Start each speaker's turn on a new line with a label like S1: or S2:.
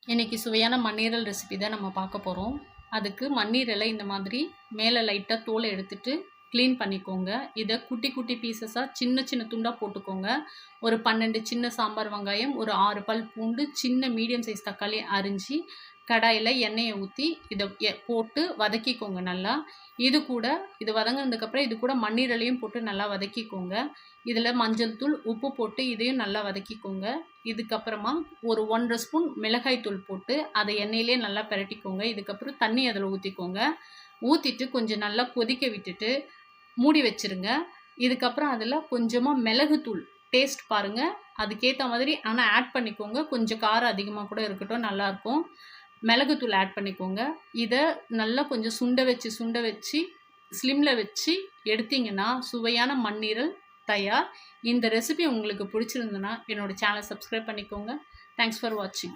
S1: இன்றைக்கி சுவையான மண்ணீரல் ரெசிபி தான் நம்ம பார்க்க போகிறோம். அதுக்கு மண்ணீரலை இந்த மாதிரி மேலே லைட்டாக தோலை எடுத்துட்டு க்ளீன் பண்ணிக்கோங்க. இதை குட்டி குட்டி பீசஸாக சின்ன சின்ன துண்டாக போட்டுக்கோங்க. ஒரு 12 சின்ன சாம்பார் வெங்காயம், ஒரு 6 பல் பூண்டு, சின்ன மீடியம் சைஸ் தக்காளி அரிஞ்சு கடாயில் எண்ணெயை ஊற்றி இதை போட்டு வதக்கிக்கோங்க நல்லா. இது வதங்கினதுக்கப்புறம் இது கூட மண்ணீரலையும் போட்டு நல்லா வதக்கிக்கோங்க. இதில் மஞ்சள் தூள், உப்பு போட்டு இதையும் நல்லா வதக்கிக்கோங்க. இதுக்கப்புறமா ஒரு 1½ ஸ்பூன் மிளகாய் தூள் போட்டு அதை எண்ணெயிலே நல்லா பிரட்டிக்கோங்க. இதுக்கப்புறம் தண்ணி அதில் ஊற்றிக்கோங்க. ஊற்றிட்டு கொஞ்சம் நல்லா கொதிக்க விட்டுட்டு மூடி வச்சுருங்க. இதுக்கப்புறம் அதில் கொஞ்சமாக மிளகுத்தூள் டேஸ்ட் பாருங்கள், அதுக்கேற்ற மாதிரி ஆனால் ஆட் பண்ணிக்கோங்க. கொஞ்சம் காரம் அதிகமாக கூட இருக்கட்டும், நல்லாயிருக்கும். மிளகுத்தூள் ஆட் பண்ணிக்கோங்க. இதை நல்லா கொஞ்சம் சுண்ட வச்சு ஸ்லிம்மில் வச்சு எடுத்திங்கன்னா சுவையான மண்ணீரல் தயார். இந்த ரெசிபி உங்களுக்கு பிடிச்சிருந்ததுன்னா என்னோடய சேனலை சப்ஸ்கிரைப் பண்ணிக்கோங்க. தேங்க்ஸ் ஃபார் வாட்சிங்.